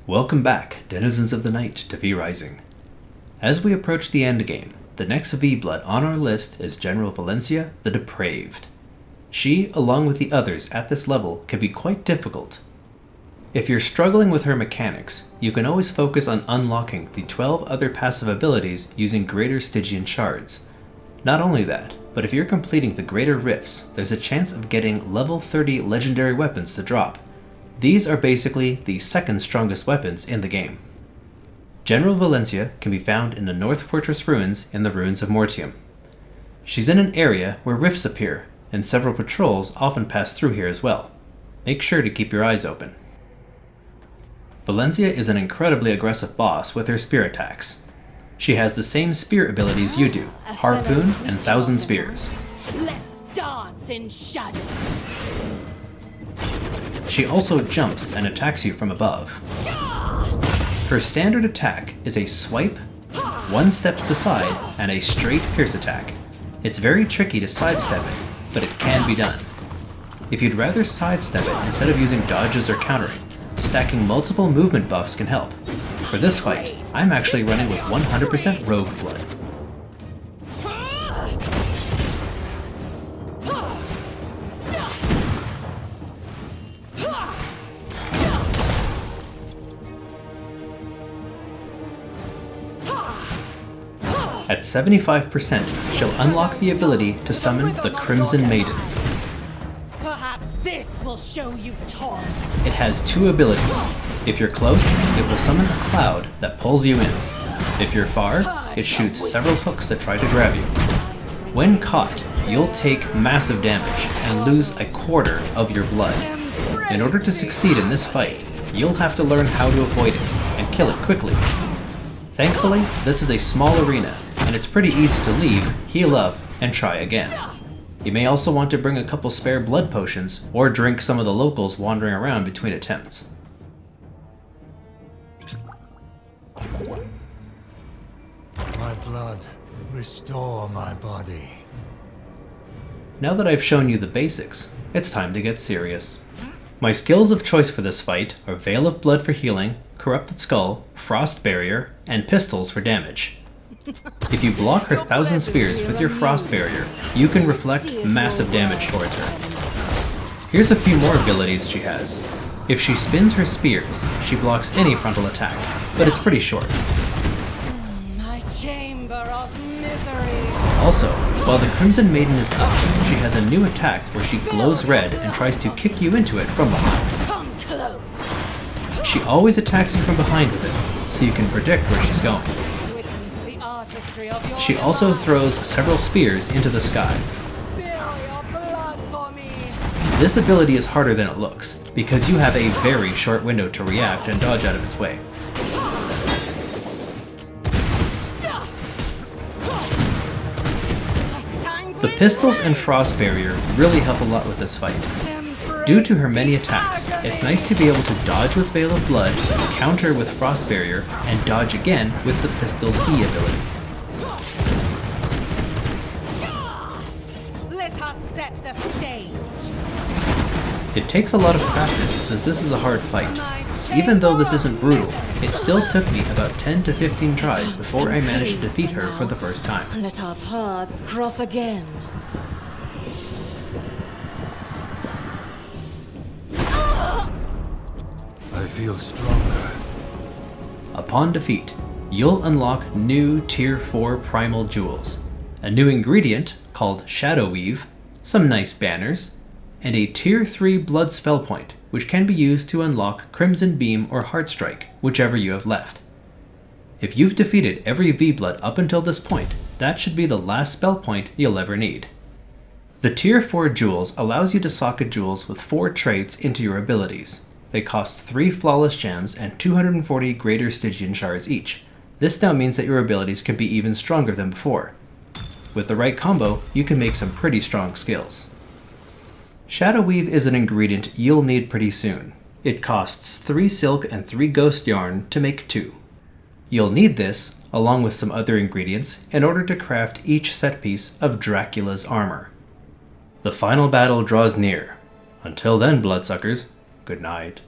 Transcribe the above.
Welcome back, denizens of the night, to V Rising. As we approach the endgame, the next V-Blood on our list is General Valencia the Depraved. She, along with the others at this level, can be quite difficult. If you're struggling with her mechanics, you can always focus on unlocking the 12 other passive abilities using Greater Stygian Shards. Not only that, but if you're completing the Greater Rifts, there's a chance of getting level 30 legendary weapons to drop. These are basically the second strongest weapons in the game. General Valencia can be found in the North Fortress ruins in the Ruins of Mortium. She's in an area where rifts appear, and several patrols often pass through here as well. Make sure to keep your eyes open. Valencia is an incredibly aggressive boss with her spear attacks. She has the same spear abilities you do, Harpoon and Thousand Spears. Let's dance in shadow. She also jumps and attacks you from above. Her standard attack is a swipe, one step to the side, and a straight pierce attack. It's very tricky to sidestep it, but it can be done. If you'd rather sidestep it instead of using dodges or countering, stacking multiple movement buffs can help. For this fight, I'm actually running with 100% Rogue Blood. At 75%, she'll unlock the ability to summon the Crimson Maiden. Perhaps this will show you taunt. It has two abilities. If you're close, it will summon a cloud that pulls you in. If you're far, it shoots several hooks that try to grab you. When caught, you'll take massive damage and lose a quarter of your blood. In order to succeed in this fight, you'll have to learn how to avoid it and kill it quickly. Thankfully, this is a small arena, and it's pretty easy to leave, heal up, and try again. You may also want to bring a couple spare blood potions, or drink some of the locals wandering around between attempts. My blood, restore my body. Now that I've shown you the basics, it's time to get serious. My skills of choice for this fight are Veil of Blood for healing, Corrupted Skull, Frost Barrier, and Pistols for damage. If you block her Thousand Spears with your Frost Barrier, you can reflect massive damage towards her. Here's a few more abilities she has. If she spins her spears, she blocks any frontal attack, but it's pretty short. My chamber of misery. Also, while the Crimson Maiden is up, she has a new attack where she glows red and tries to kick you into it from behind. Come close. She always attacks you from behind with it, so you can predict where she's going. Witness the artistry of your She also throws several spears into the sky. Spill your blood for me. This ability is harder than it looks, because you have a very short window to react and dodge out of its way. The Pistols and Frost Barrier really help a lot with this fight. Due to her many attacks, it's nice to be able to dodge with Veil of Blood, counter with Frost Barrier, and dodge again with the Pistol's E ability. Let us set the stage. It takes a lot of practice since this is a hard fight. Even though this isn't brutal, it still took me about 10 to 15 tries before I managed to defeat her for the first time. Let our paths cross again. I feel stronger. Upon defeat, you'll unlock new Tier 4 Primal Jewels, a new ingredient called Shadow Weave, some nice banners, and a Tier 3 Blood Spell Point, which can be used to unlock Crimson Beam or Heartstrike, whichever you have left. If you've defeated every V-Blood up until this point, that should be the last spell point you'll ever need. The Tier 4 Jewels allows you to socket jewels with 4 traits into your abilities. They cost 3 Flawless Gems and 240 Greater Stygian Shards each. This now means that your abilities can be even stronger than before. With the right combo, you can make some pretty strong skills. Shadow Weave is an ingredient you'll need pretty soon. It costs 3 silk and 3 ghost yarn to make 2. You'll need this, along with some other ingredients, in order to craft each set piece of Dracula's armor. The final battle draws near. Until then, bloodsuckers, good night.